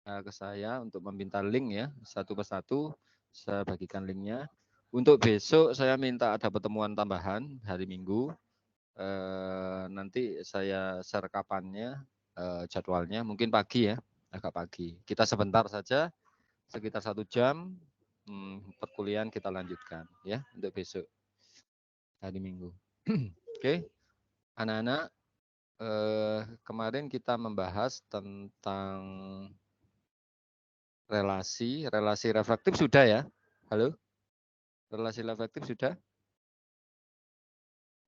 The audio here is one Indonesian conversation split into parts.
ke saya untuk meminta link ya, satu persatu saya bagikan linknya. Untuk besok saya minta ada pertemuan tambahan hari Minggu. Nanti saya share kapannya, jadwalnya mungkin pagi ya, agak pagi. Kita sebentar saja, sekitar 1 jam, perkuliahan kita lanjutkan ya untuk besok hari Minggu. Oke, anak-anak, kemarin kita membahas tentang relasi reflektif sudah ya? Halo? Relasi reflektif sudah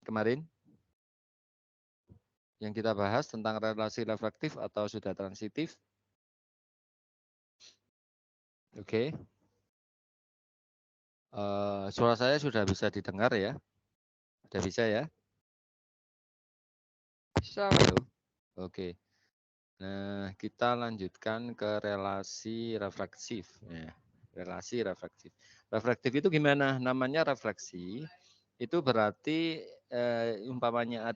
kemarin? Yang kita bahas tentang relasi reflektif atau sudah transitif? Oke. Suara saya sudah bisa didengar ya? Sudah bisa ya? Bisa. Halo? Oke. Nah, kita lanjutkan ke relasi refleksif. Ya, relasi refleksif. Reflektif itu gimana? Namanya refleksi. Itu berarti umpamanya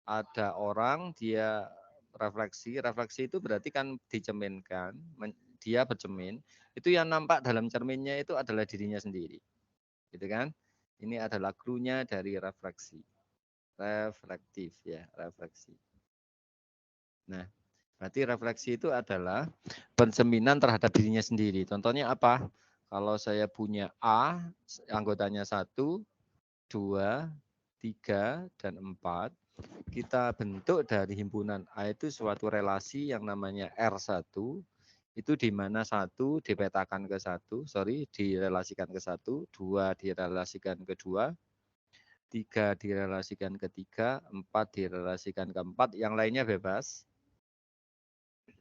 ada orang dia refleksi. Refleksi itu berarti kan dicerminkan, dia bercermin. Itu yang nampak dalam cerminnya itu adalah dirinya sendiri. Gitu kan? Ini adalah clue-nya dari refleksi. Reflektif ya, refleksi. Nah, berarti refleksi itu adalah pencerminan terhadap dirinya sendiri. Contohnya apa? Kalau saya punya A, anggotanya 1, 2, 3, dan 4, kita bentuk dari himpunan A itu suatu relasi yang namanya R1, itu di mana 1 dipetakan ke 1, direlasikan ke 1, 2 direlasikan ke 2, 3 direlasikan ke 3, 4 direlasikan ke 4, yang lainnya bebas.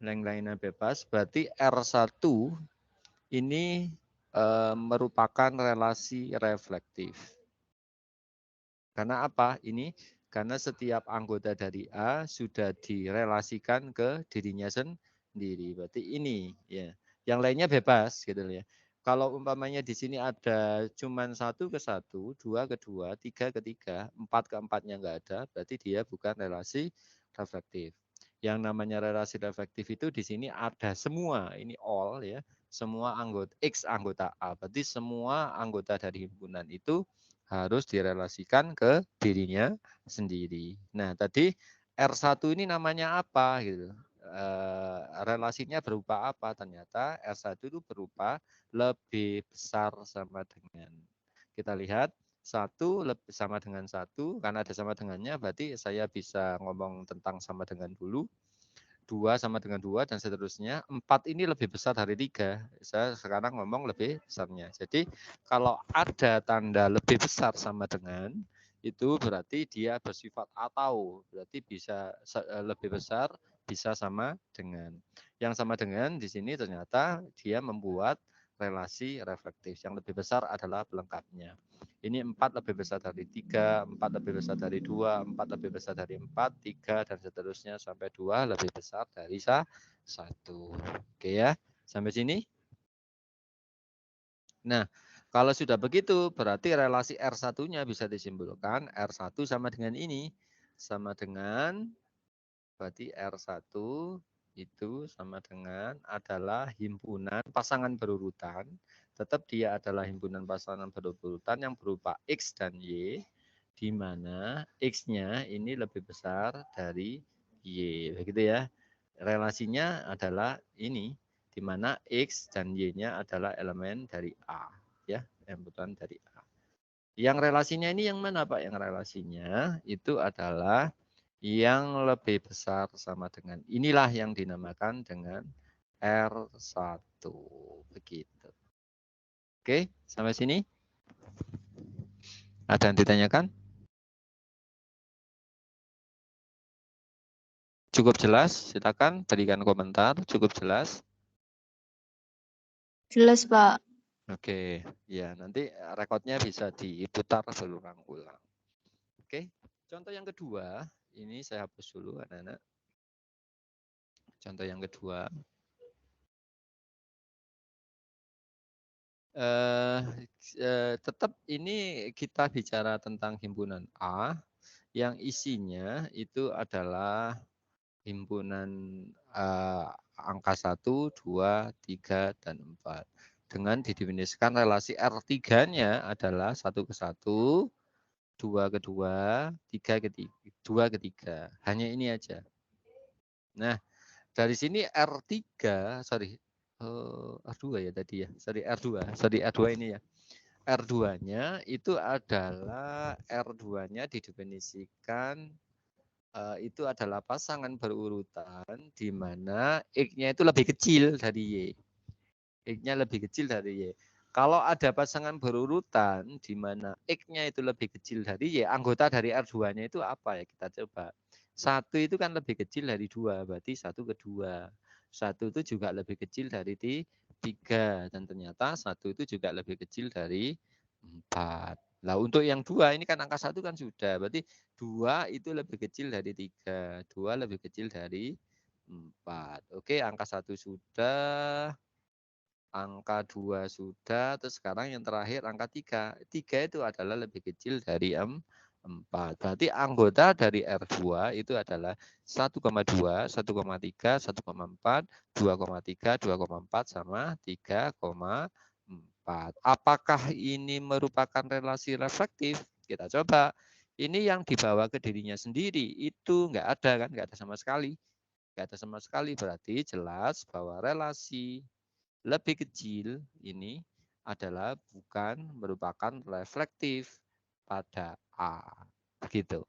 Yang lainnya bebas, berarti R1 ini merupakan relasi reflektif. Karena apa? Ini karena setiap anggota dari A sudah direlasikan ke dirinya sendiri. Berarti ini ya. Yang lainnya bebas gitu ya. Kalau umpamanya di sini ada cuman 1 ke 1, 2 ke 2, 3 ke 3, 4 ke 4-nya enggak ada, berarti dia bukan relasi reflektif. Yang namanya relasi reflektif itu di sini ada semua, ini all ya, semua anggota X anggota A. Berarti semua anggota dari himpunan itu harus direlasikan ke dirinya sendiri. Nah, tadi R1 ini namanya apa gitu. Relasinya berupa apa? Ternyata R1 itu berupa lebih besar sama dengan. Kita lihat 1 lebih sama dengan 1, karena ada sama dengannya berarti saya bisa ngomong tentang sama dengan dulu. 2 sama dengan 2 dan seterusnya. 4 ini lebih besar dari 3. Saya sekarang ngomong lebih besarnya. Jadi kalau ada tanda lebih besar sama dengan, itu berarti dia bersifat atau, berarti bisa lebih besar, bisa sama dengan. Yang sama dengan di sini ternyata dia membuat relasi reflektif. Yang lebih besar adalah pelengkapnya. Ini 4 lebih besar dari 3, 4 lebih besar dari 2, 4 lebih besar dari 4, 3, dan seterusnya sampai 2 lebih besar dari 1. Oke ya, sampai sini. Nah, kalau sudah begitu, berarti relasi R1-nya bisa disimpulkan R1 sama dengan ini. Sama dengan, berarti R1 itu sama dengan adalah himpunan pasangan berurutan. Tetap dia adalah himpunan pasangan berurutan yang berupa X dan Y, di mana X-nya ini lebih besar dari Y. Begitu ya. Relasinya adalah ini, di mana X dan Y-nya adalah elemen dari A. Ya, himpunan dari A. Yang relasinya ini yang mana Pak? Yang relasinya itu adalah yang lebih besar sama dengan. Inilah yang dinamakan dengan R1. Begitu. Oke, sampai sini. Ada yang ditanyakan? Cukup jelas? Silakan berikan komentar. Cukup jelas? Jelas, Pak. Oke, ya nanti rekodnya bisa diputar berulang-ulang. Oke, contoh yang kedua, ini saya hapus dulu anak-anak. Contoh yang kedua. Tetap ini kita bicara tentang himpunan A yang isinya itu adalah himpunan angka 1, 2, 3, dan 4. Dengan didefinisikan relasi R3-nya adalah 1 ke 1, 2 ke 2, 3 ke 3, 2 ke 3. Hanya ini aja. Nah, dari sini R3, sorry, R2 ya tadi ya, sorry R2 ini ya. R2-nya itu adalah R2-nya didefinisikan itu adalah pasangan berurutan di mana X-nya itu lebih kecil dari Y. X-nya lebih kecil dari Y. Kalau ada pasangan berurutan di mana X-nya itu lebih kecil dari Y, anggota dari R2-nya itu apa ya? Kita coba. 1 itu kan lebih kecil dari 2, berarti 1 ke 2. 1 itu juga lebih kecil dari 3, dan ternyata 1 itu juga lebih kecil dari 4. Nah, untuk yang 2 ini kan angka 1 kan sudah, berarti 2 itu lebih kecil dari 3, 2 lebih kecil dari 4. Oke, angka 1 sudah, angka 2 sudah, terus sekarang yang terakhir angka 3. 3 itu adalah lebih kecil dari 4. Berarti anggota dari R2 itu adalah 1,2, 1,3, 1,4, 2,3, 2,4 sama 3,4. Apakah ini merupakan relasi reflektif? Kita coba. Ini yang dibawa ke dirinya sendiri itu nggak ada kan, nggak ada sama sekali. Nggak ada sama sekali, berarti jelas bahwa relasi lebih kecil ini adalah bukan merupakan reflektif pada A. Begitu.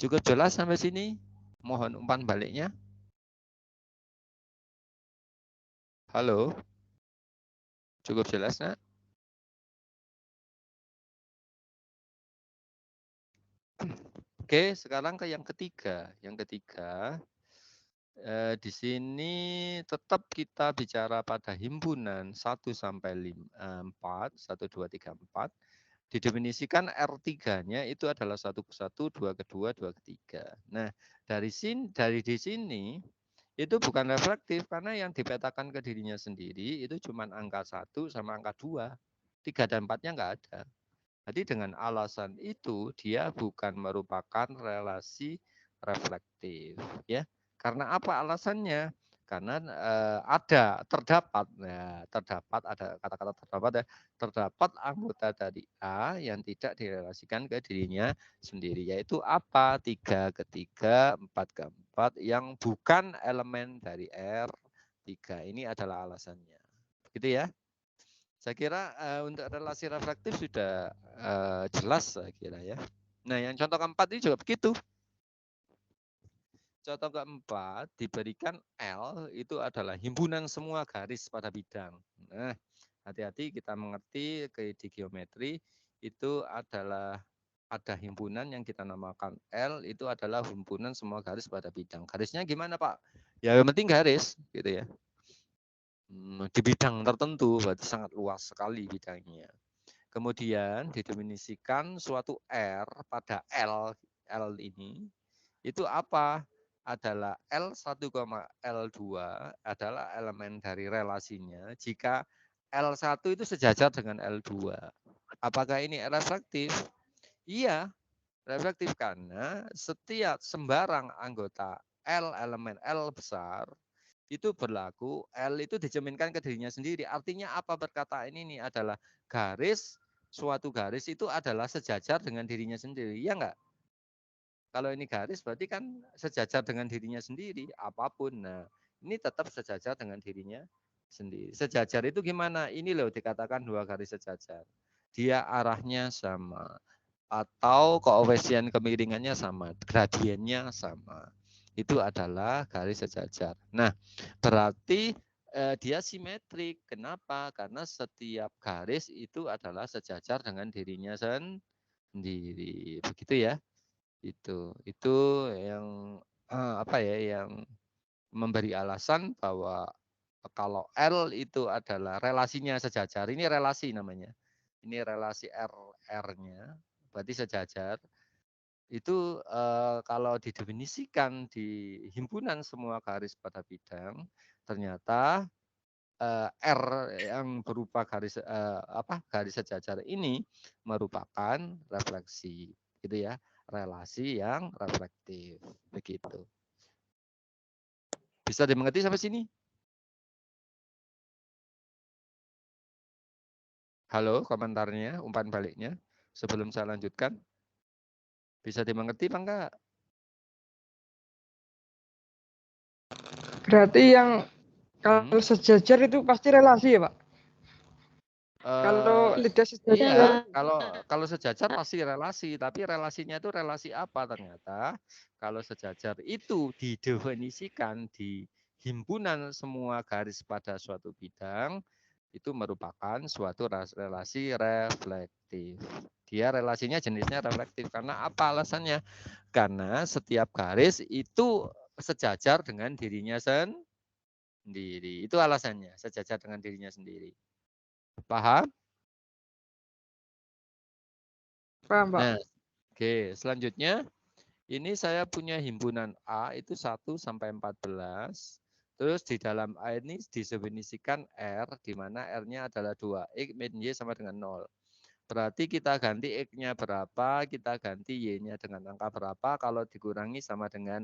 Cukup jelas sampai sini? Mohon umpan baliknya. Halo, cukup jelas, nak? Oke, sekarang ke yang ketiga. Yang ketiga, di sini tetap kita bicara pada himpunan 1 sampai 4, 1, 2, 3, 4. Didefinisikan R3-nya itu adalah 1 ke 1, 2 ke 2, 2 ke 3. Nah, dari di sini itu bukan reflektif karena yang dipetakan ke dirinya sendiri itu cuma angka 1 sama angka 2. 3 dan 4-nya enggak ada. Jadi dengan alasan itu dia bukan merupakan relasi reflektif, ya. Karena apa alasannya? Karena terdapat, ya, terdapat ada kata-kata terdapat ya, terdapat anggota dari A yang tidak direlasikan ke dirinya sendiri, yaitu apa? 3 ke 3, 4 ke 4 yang bukan elemen dari R3. Ini adalah alasannya. Begitu ya. Saya kira untuk relasi reflektif sudah jelas saya kira ya. Nah, yang contoh keempat ini juga begitu. Contoh keempat diberikan L itu adalah himpunan semua garis pada bidang. Nah, hati-hati kita mengerti di geometri itu adalah ada himpunan yang kita namakan L itu adalah himpunan semua garis pada bidang. Garisnya gimana, Pak? Ya yang penting garis gitu ya. Di bidang tertentu berarti sangat luas sekali bidangnya. Kemudian didefinisikan suatu R pada L ini itu apa? Adalah L1, L2 adalah elemen dari relasinya jika L1 itu sejajar dengan L2. Apakah ini reflektif? Iya, reflektif karena setiap sembarang anggota L, elemen L besar itu berlaku, L itu dicerminkan ke dirinya sendiri. Artinya apa perkataan ini adalah suatu garis itu adalah sejajar dengan dirinya sendiri. Ya enggak? Kalau ini garis berarti kan sejajar dengan dirinya sendiri, apapun. Nah, ini tetap sejajar dengan dirinya sendiri. Sejajar itu gimana? Ini loh dikatakan dua garis sejajar. Dia arahnya sama atau koefisien kemiringannya sama, gradiennya sama. Itu adalah garis sejajar. Nah, berarti dia simetrik. Kenapa? Karena setiap garis itu adalah sejajar dengan dirinya sendiri. Begitu ya. Itu yang apa ya, yang memberi alasan bahwa kalau L itu adalah relasinya sejajar. Ini relasi namanya. Ini relasi R-nya, berarti sejajar. Itu kalau didefinisikan di himpunan semua garis pada bidang, ternyata R yang berupa garis sejajar ini merupakan refleksi, gitu ya, relasi yang reflektif, begitu. Bisa dimengerti sampai sini? Halo, komentarnya, umpan baliknya sebelum saya lanjutkan. Bisa dimengerti apa enggak? Berarti yang kalau sejajar itu pasti relasi ya, Pak? Kalau tidak sejajar, Iya, kalau sejajar pasti relasi, tapi relasinya itu relasi apa ternyata? Kalau sejajar itu didefinisikan di himpunan semua garis pada suatu bidang, itu merupakan suatu relasi reflektif. Dia relasinya jenisnya reflektif. Karena apa alasannya? Karena setiap garis itu sejajar dengan dirinya sendiri. Itu alasannya, sejajar dengan dirinya sendiri. Paham? paham, Pak? Nah, oke, selanjutnya ini saya punya himpunan A itu 1 sampai 14. Terus di dalam A ini didefinisikan R, di mana R-nya adalah 2. X min Y sama dengan 0. Berarti kita ganti X-nya berapa, kita ganti Y-nya dengan angka berapa, kalau dikurangi sama dengan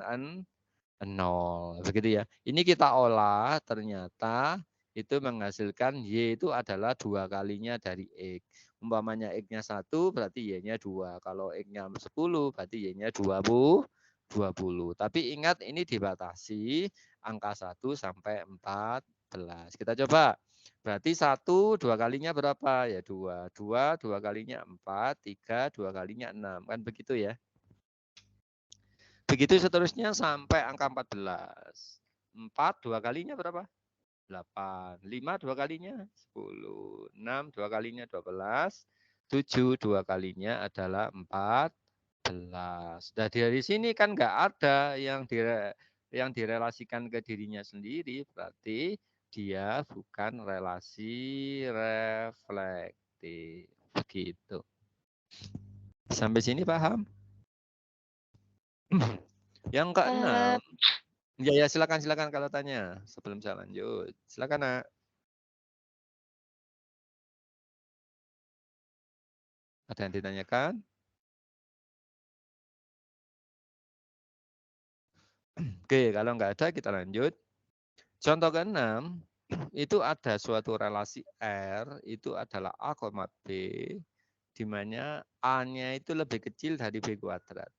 0. Begitu ya. Ini kita olah, ternyata itu menghasilkan Y itu adalah 2 kalinya dari X. Umpamanya X-nya 1 berarti Y-nya 2. Kalau X-nya 10 berarti Y-nya 20. Tapi ingat ini dibatasi angka 1 sampai 14. Kita coba. Berarti 1 2 kalinya berapa? Ya 2. 2 2 kalinya 4, 3 2 kalinya 6. Kan begitu ya. Begitu seterusnya sampai angka 14. 4 2 kalinya berapa? 8. 5 2 kalinya 10. 6 2 kalinya 12. 7 2 kalinya adalah 14. Nah, dari sini kan nggak ada yang direlasikan ke dirinya sendiri, berarti dia bukan relasi reflektif. Begitu. Sampai sini paham? Yang keenam, ya silakan kalau tanya sebelum saya lanjut. Silakan Nak. Ada yang ditanyakan? Oke, kalau nggak ada kita lanjut. Contoh keenam, itu ada suatu relasi R, itu adalah A, B, di mana A-nya itu lebih kecil dari B kuadrat.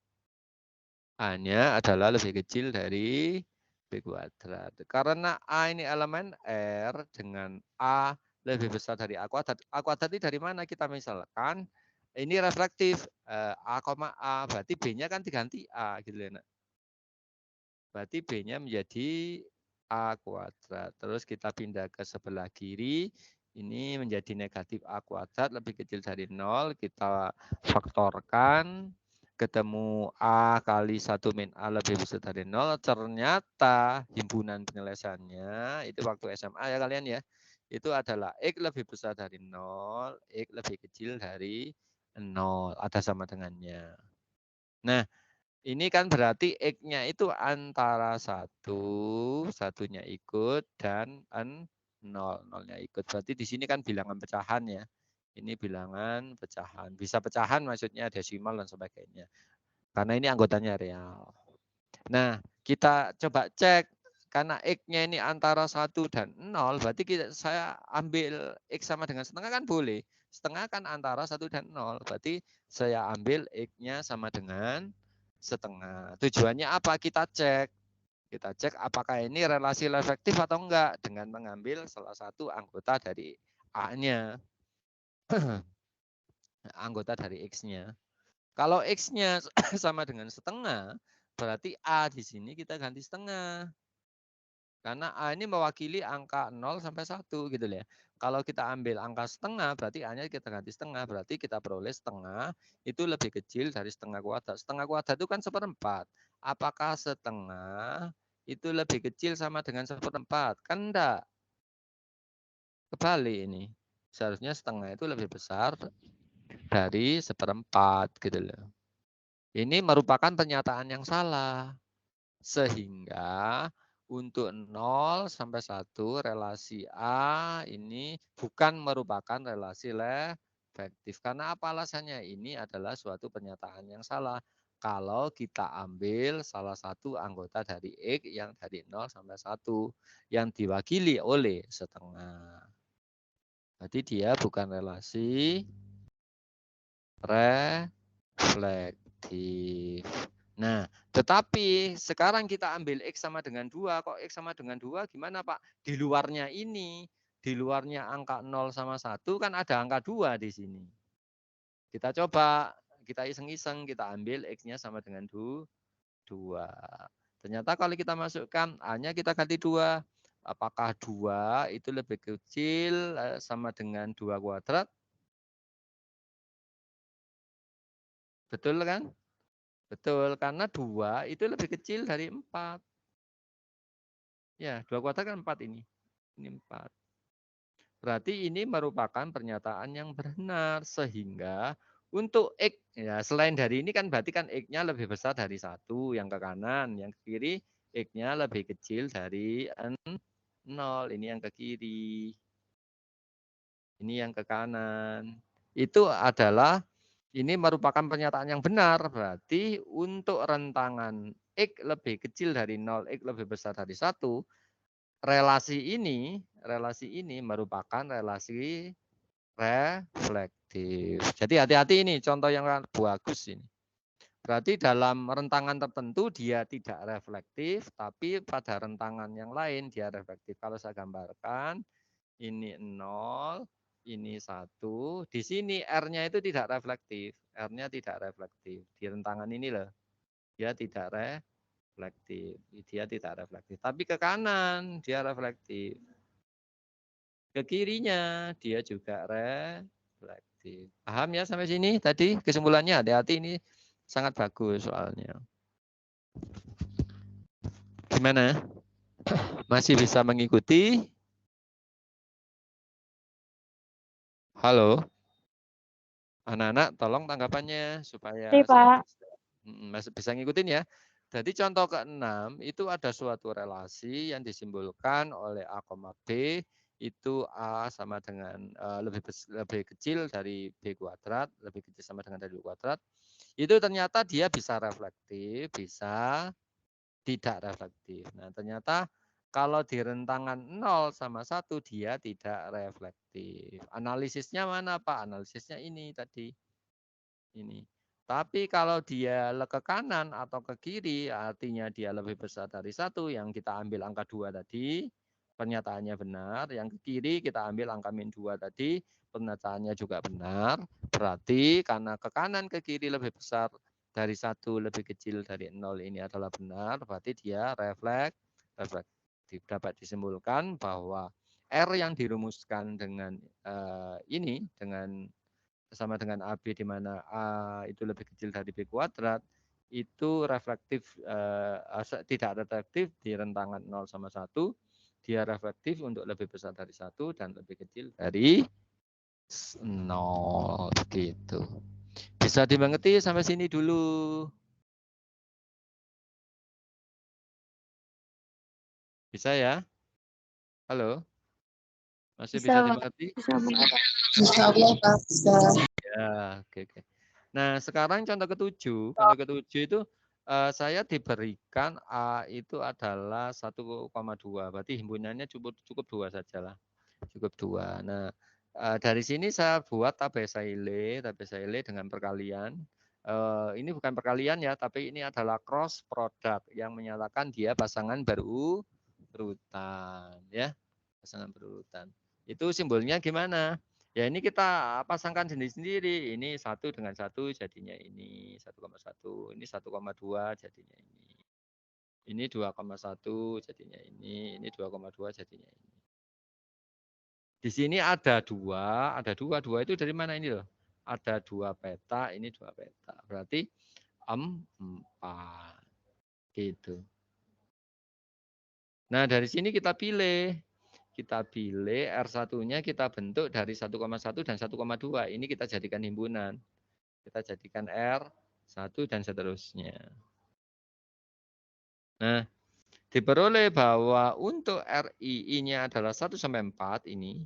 A-nya adalah lebih kecil dari B kuadrat. Karena A ini elemen R dengan A lebih besar dari A kuadrat. A kuadrat ini dari mana? Kita misalkan ini reflektif A, A, berarti B-nya kan diganti A gitu ya. Berarti B-nya menjadi A kuadrat. Terus kita pindah ke sebelah kiri. Ini menjadi negatif A kuadrat lebih kecil dari 0. Kita faktorkan. Ketemu A kali 1 min A lebih besar dari 0. Ternyata himpunan penyelesaiannya, itu waktu SMA ya kalian ya. Itu adalah X lebih besar dari 0. X lebih kecil dari 0. Ada sama dengannya. Nah, ini kan berarti X-nya itu antara 1, satunya ikut, dan 0, nolnya ikut. Berarti di sini kan bilangan pecahan ya. Ini bilangan pecahan. Bisa pecahan maksudnya desimal dan sebagainya. Karena ini anggotanya real. Nah, kita coba cek. Karena X-nya ini antara 1 dan 0, berarti saya ambil X sama dengan setengah kan boleh. Setengah kan antara 1 dan 0. Berarti saya ambil X-nya sama dengan setengah. Tujuannya apa? Kita cek. Kita cek apakah ini relasi efektif atau enggak dengan mengambil salah satu anggota dari A-nya. Anggota dari X-nya. Kalau X-nya sama dengan setengah, berarti A di sini kita ganti setengah. Karena A ini mewakili angka 0 sampai 1 gitu ya. Kalau kita ambil angka setengah, berarti A-nya kita ganti setengah. Berarti kita peroleh setengah itu lebih kecil dari setengah kuadrat. Setengah kuadrat itu kan seperempat. Apakah setengah itu lebih kecil sama dengan seperempat? Kan enggak. Kebalik ini. Seharusnya setengah itu lebih besar dari seperempat gitu loh. Ini merupakan pernyataan yang salah. Sehingga untuk 0 sampai 1 relasi A ini bukan merupakan relasi efektif. Karena apa alasannya? Ini adalah suatu pernyataan yang salah. kalau kita ambil salah satu anggota dari X yang dari 0 sampai 1 yang diwakili oleh setengah. Berarti dia bukan relasi reflektif. Nah, tetapi sekarang kita ambil X sama dengan 2. Kok X sama dengan 2 gimana Pak? Di luarnya ini, di luarnya angka 0 sama 1 kan ada angka 2 di sini. Kita coba, kita iseng-iseng, kita ambil X-nya sama dengan 2. Ternyata kalau kita masukkan A-nya kita ganti 2. Apakah 2 itu lebih kecil sama dengan 2 kuadrat? Betul kan? Betul, karena 2 itu lebih kecil dari 4. Ya, 2 kuadrat kan 4 ini. Ini 4. Berarti ini merupakan pernyataan yang benar. Sehingga untuk X, ya selain dari ini kan berarti kan X-nya lebih besar dari 1 yang ke kanan. Yang ke kiri X-nya lebih kecil dari 0. Ini yang ke kiri. Ini yang ke kanan. Itu adalah, ini merupakan pernyataan yang benar. Berarti untuk rentangan X lebih kecil dari 0, X lebih besar dari 1, relasi ini merupakan relasi reflektif. Jadi hati-hati ini contoh yang bagus ini. Berarti dalam rentangan tertentu dia tidak reflektif, tapi pada rentangan yang lain dia reflektif. Kalau saya gambarkan, ini 0, ini 1. Di sini R-nya itu tidak reflektif. R-nya tidak reflektif. Di rentangan ini loh, dia tidak reflektif. Dia tidak reflektif. Tapi ke kanan dia reflektif. Ke kirinya dia juga reflektif. Paham ya sampai sini tadi kesimpulannya? Hati-hati, ini sangat bagus soalnya. Gimana? Masih bisa mengikuti? Halo? Anak-anak tolong tanggapannya supaya saya masih bisa ngikutin ya. Jadi contoh ke-6 itu ada suatu relasi yang disimbolkan oleh A, B, itu A sama dengan lebih kecil dari B kuadrat, lebih kecil sama dengan dari B kuadrat. Itu ternyata dia bisa reflektif, bisa tidak reflektif. Nah, ternyata kalau di rentangan 0 sama 1 dia tidak reflektif. Analisisnya mana Pak? Analisisnya ini tadi. Ini. Tapi kalau dia ke kanan atau ke kiri, artinya dia lebih besar dari 1, yang kita ambil angka 2 tadi, pernyataannya benar. Yang ke kiri kita ambil angka -2 tadi, pernyataannya juga benar. Berarti karena ke kanan ke kiri lebih besar dari 1, lebih kecil dari 0 ini adalah benar, berarti dia reflektif. Dapat disimpulkan bahwa R yang dirumuskan dengan ini, dengan sama dengan AB di mana A itu lebih kecil dari B kuadrat, itu reflektif, tidak reflektif di rentangan 0 sama 1, dia reflektif untuk lebih besar dari 1 dan lebih kecil dari 0 gitu. Bisa dimengerti sampai sini dulu? Bisa ya? Halo? Masih bisa dimengerti? Insya Allah, Pak. Bisa. Ya, oke. Nah, sekarang contoh ke-7 itu saya diberikan A itu adalah 1,2. Berarti himpunannya cukup 2 sajalah. Cukup 2. Nah, dari sini saya buat tabel Sayle dengan perkalian. Ini bukan perkalian ya, tapi ini adalah cross product yang menyatakan dia pasangan berurutan ya. Pasangan berurutan. Itu simbolnya gimana? Ya ini kita pasangkan sendiri-sendiri. Ini 1 dengan 1 jadinya ini 1,1. Ini 1,2 jadinya ini. Ini 2,1 jadinya ini. Ini 2,2 jadinya ini. Di sini ada 2. Ada 2. 2 itu dari mana ini loh? Ada 2 peta. Ini 2 peta. Berarti 4. Gitu. Nah dari sini kita pilih. Kita pilih R1-nya kita bentuk dari 1,1 dan 1,2. Ini kita jadikan himpunan. Kita jadikan R1 dan seterusnya. Nah, diperoleh bahwa untuk RII-nya adalah 1 sampai 4 ini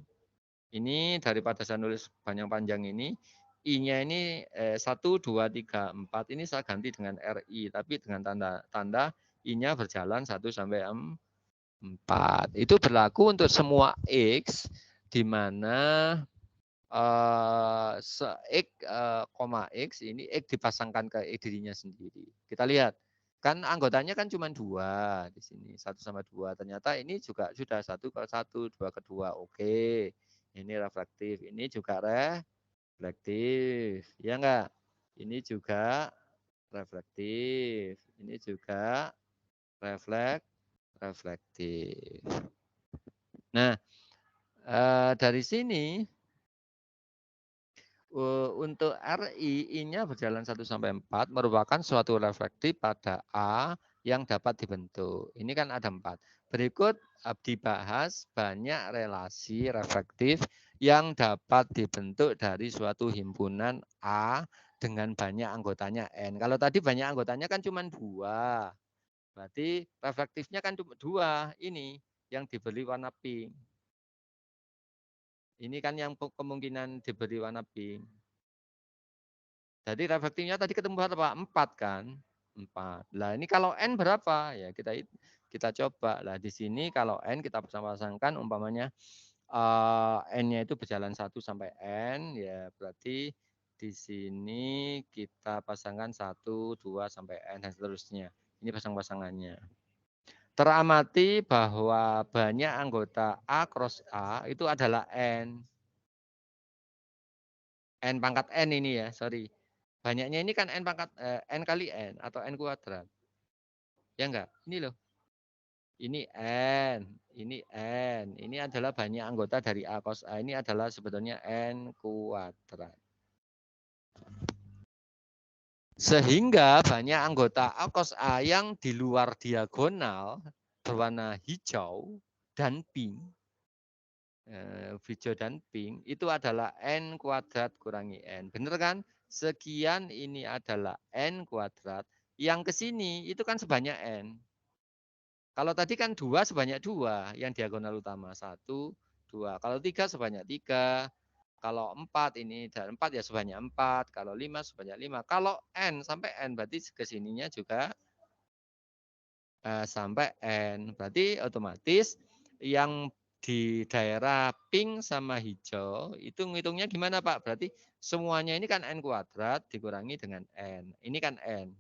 daripada saya nulis panjang-panjang ini I-nya ini 1, 2, 3, 4. Ini saya ganti dengan RI. Tapi dengan tanda I-nya berjalan 1 sampai 4. Itu berlaku untuk semua X di mana X, X ini X dipasangkan ke X dirinya sendiri. Kita lihat. Kan anggotanya kan cuma 2 di sini. 1 sama 2. Ternyata ini juga sudah 1 ke 1, 2 ke 2. Oke. Ini reflektif. Ini juga reflektif. Ya enggak? Ini juga reflektif. Ini juga reflektif. Nah, dari sini untuk RI, I-nya berjalan 1 sampai 4 merupakan suatu reflektif pada A yang dapat dibentuk. Ini kan ada 4. Berikut dibahas banyak relasi reflektif yang dapat dibentuk dari suatu himpunan A dengan banyak anggotanya N. Kalau tadi banyak anggotanya kan cuma 2. Berarti reflektifnya kan cuma 2 ini yang diberi warna pink. Ini kan yang kemungkinan diberi warna pink. Jadi reflektifnya tadi ketemu berapa? 4 kan? 4. Lah ini kalau N berapa? Ya kita coba. Lah di sini kalau N kita pasang-pasangkan umpamanya N-nya itu berjalan 1 sampai N, ya berarti di sini kita pasangkan 1, 2 sampai N dan seterusnya. Ini pasang-pasangannya. Teramati bahwa banyak anggota A cross A itu adalah N. N pangkat N ini ya, sorry. Banyaknya ini kan N pangkat N kali N atau N kuadrat. Ya enggak? Ini loh. Ini N, ini N. Ini adalah banyak anggota dari A cos A. Ini adalah sebetulnya N kuadrat. Sehingga banyak anggota A cos A yang di luar diagonal berwarna hijau dan pink. Hijau dan pink itu adalah N kuadrat kurangi N. Benar kan? Sekian ini adalah N kuadrat. Yang ke sini itu kan sebanyak N. Kalau tadi kan 2 sebanyak 2 yang diagonal utama. 1, 2. Kalau 3 sebanyak 3. Kalau 4 ini dan 4 ya sebanyak 4. Kalau 5 sebanyak 5. Kalau N sampai N berarti kesininya juga sampai N. Berarti otomatis yang di daerah pink sama hijau itu ngitungnya gimana Pak? Berarti semuanya ini kan N kuadrat dikurangi dengan N. Ini kan N.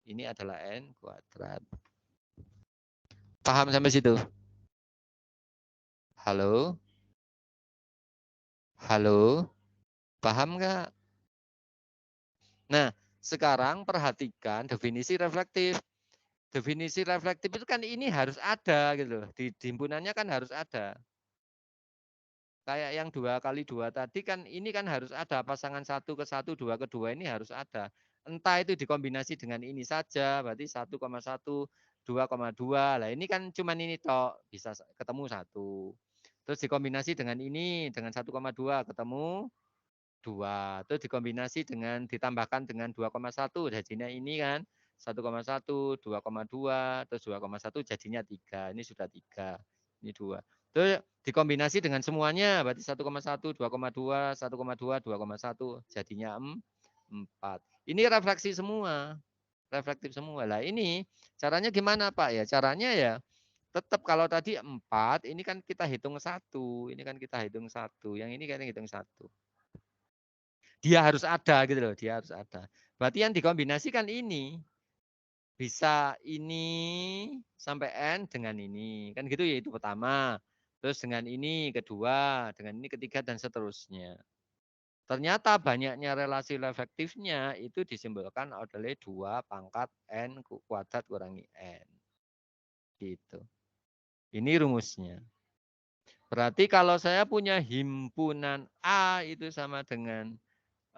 Ini adalah N kuadrat. Paham sampai situ? Halo? Halo? Paham nggak? Nah, sekarang perhatikan definisi reflektif. Definisi reflektif itu kan ini harus ada gitu loh. Di himpunannya kan harus ada. Kayak yang 2 kali 2 tadi kan ini kan harus ada pasangan 1 ke 1, 2 ke 2 ini harus ada. Entah itu dikombinasi dengan ini saja, berarti 1,1, 2,2. Lah ini kan cuman ini tok, bisa ketemu 1. Terus dikombinasi dengan ini, dengan 1,2 ketemu 2. Terus dikombinasi dengan ditambahkan dengan 2,1 jadinya ini kan 1,1, 2,2, terus 2,1 jadinya 3. Ini sudah 3. Ini 2. Terus dikombinasi dengan semuanya berarti 1,1, 2,2, 1,2, 2,1 jadinya 4. Ini refleksi semua. Reflektif semua. Lah ini caranya gimana Pak ya? Caranya ya tetap kalau tadi 4 ini kan kita hitung 1, ini kan kita hitung 1, yang ini kan hitung 1. Dia harus ada gitu loh, dia harus ada. Berarti yang dikombinasikan ini bisa ini sampai N dengan ini. Kan gitu ya, itu pertama. Terus dengan ini kedua, dengan ini ketiga dan seterusnya. Ternyata banyaknya relasi reflektifnya itu disimbolkan oleh 2 pangkat N kuadrat kurangi N. Gitu. Ini rumusnya. Berarti kalau saya punya himpunan A itu sama dengan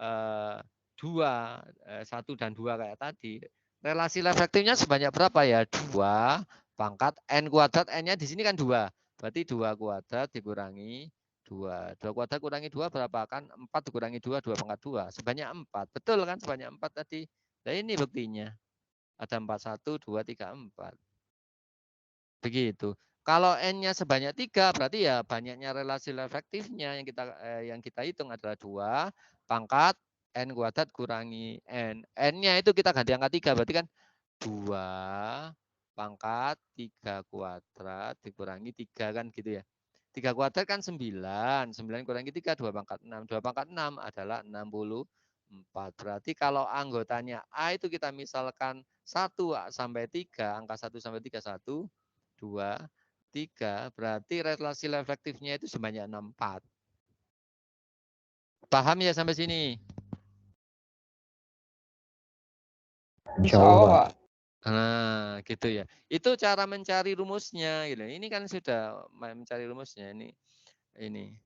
2, 1 dan 2 kayak tadi. Relasi reflektifnya sebanyak berapa ya? 2 pangkat N kuadrat, N-nya di sini kan 2. Berarti 2 kuadrat dikurangi 2. 2 kuadrat kurangi 2 berapa? Kan 4 dikurangi 2, 2 pangkat 2. Sebanyak 4. Betul kan sebanyak 4 tadi? Nah ini buktinya. Ada 4, 1, 2, 3, 4. Begitu. Kalau N-nya sebanyak 3 berarti ya banyaknya relasi reflektifnya yang kita hitung adalah 2 pangkat N kuadrat kurangi N. N-nya itu kita ganti angka 3, berarti kan 2 pangkat 3 kuadrat dikurangi 3 kan gitu ya. 3 kuadrat kan 9. 9 kurangi 3, 2 pangkat 6. 2 pangkat 6 adalah 64. Berarti kalau anggotanya A itu kita misalkan 1 sampai 3, angka 1 sampai 3, 1, 2, 3. Berarti relasi reflektifnya itu sebanyak 64. Paham ya sampai sini? Insya Allah, Pak. Nah, gitu ya. Itu cara mencari rumusnya gitu. Ini kan sudah mencari rumusnya ini.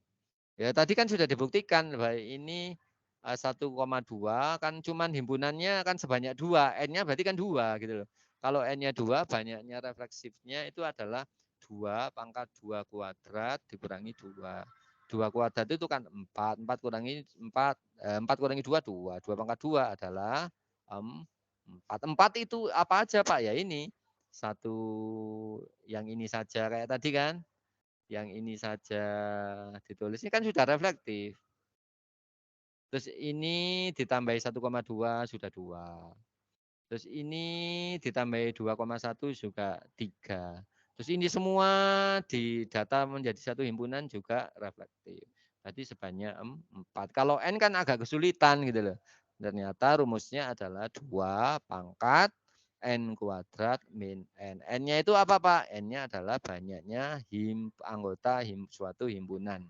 Ya, tadi kan sudah dibuktikan bahwa ini 1,2 kan cuman himpunannya kan sebanyak 2, N-nya berarti kan 2 gitu loh. Kalau N-nya 2, banyaknya refleksifnya itu adalah 2 pangkat 2 kuadrat dikurangi 2. 2 kuadrat itu kan 4, 4 kurangi 4, 4 kurangi 2, 2. 2 pangkat 2 adalah 4. 4 itu apa aja Pak? Ya ini. Satu yang ini saja kayak tadi kan. Yang ini saja ditulis ini kan sudah reflektif. Terus ini ditambahi 1,2 sudah 2. Terus ini ditambahi 2,1 juga 3. Terus ini semua di data menjadi satu himpunan juga reflektif. Berarti sebanyak 4. Kalau N kan agak kesulitan gitu loh. Ternyata rumusnya adalah 2 pangkat N kuadrat min N. N-nya itu apa Pak? N-nya adalah banyaknya anggota suatu himpunan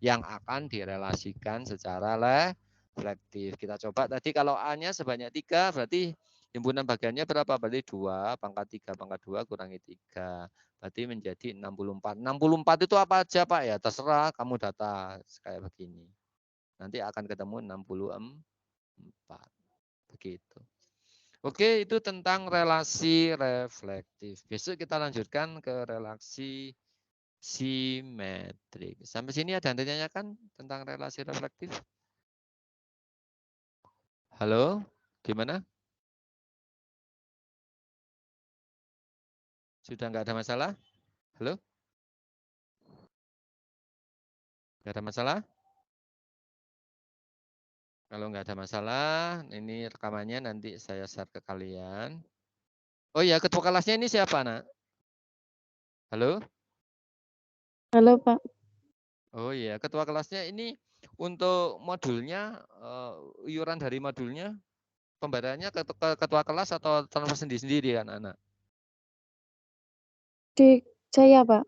yang akan direlasikan secara reflektif. Kita coba tadi kalau A-nya sebanyak 3 berarti himpunan bagiannya berapa? Berarti 2 pangkat 3 pangkat 2 kurangi 3. Berarti menjadi 64. 64 itu apa aja Pak? Ya terserah kamu data kayak begini. Nanti akan ketemu 64. Begitu. Oke, itu tentang relasi reflektif. Besok kita lanjutkan ke relasi simetrik. Sampai sini ada yang ditanyakan tentang relasi reflektif? Halo, gimana? Sudah nggak ada masalah? Halo? Nggak ada masalah? Kalau nggak ada masalah, ini rekamannya nanti saya share ke kalian. Oh ya, ketua kelasnya ini siapa, Nak? Halo? Halo, Pak. Oh iya, ketua kelasnya ini untuk modulnya, iuran dari modulnya, pembayarannya ke ketua kelas atau transfer sendiri-sendiri kan, anak? Di saya, Pak.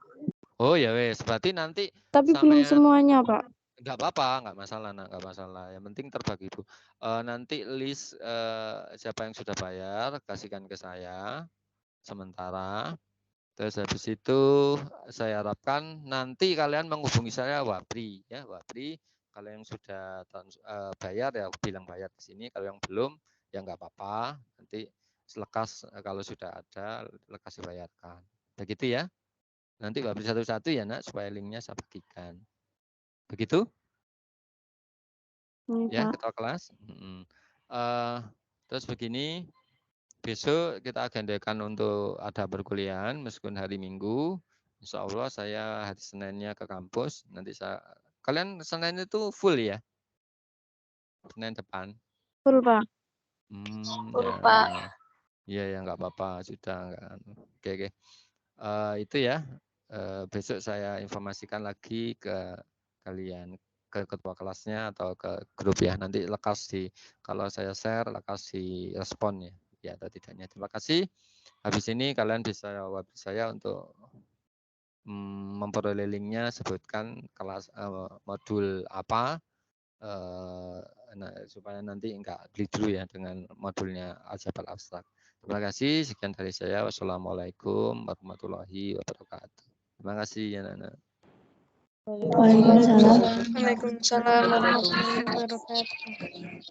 Oh ya wes, berarti nanti Tapi belum semuanya, Pak. Enggak apa-apa, enggak masalah, Nak, enggak masalah. Yang penting terbagi itu. Nanti list siapa yang sudah bayar, kasihkan ke saya sementara. Terus habis itu saya harapkan nanti kalian menghubungi saya Wapri ya, Wapri. Kalau yang sudah bayar ya bilang bayar di sini. Kalau yang belum ya enggak apa-apa. Nanti selekas kalau sudah ada lekas dibayarkan. Begitu ya. Nanti Wapri satu-satu ya, Nak, supaya linknya saya bagikan. Begitu? Ya, Pak. ketua kelas. Terus begini, besok kita agendakan untuk ada perkuliahan meskipun hari Minggu. Insya Allah saya hari Seninnya ke kampus. Nanti kalian Senin itu full ya? Senin depan. Full, Pak. Full, Ya, Pak. iya ya nggak apa-apa sudah nggak. Oke. Itu ya. Besok saya informasikan lagi ke kalian, ke ketua kelasnya atau ke grup ya. Nanti lekas kalau saya share lekas respon ya atau tidaknya. Terima kasih. Habis ini kalian bisa WhatsApp saya untuk memperoleh linknya, sebutkan kelas modul apa supaya nanti enggak keliru ya dengan modulnya aljabar abstrak. Terima kasih. Sekian dari saya. Wassalamualaikum warahmatullahi wabarakatuh. Terima kasih ya Nana. Waalaikumsalam. Waalaikumsalam warahmatullahi wabarakatuh.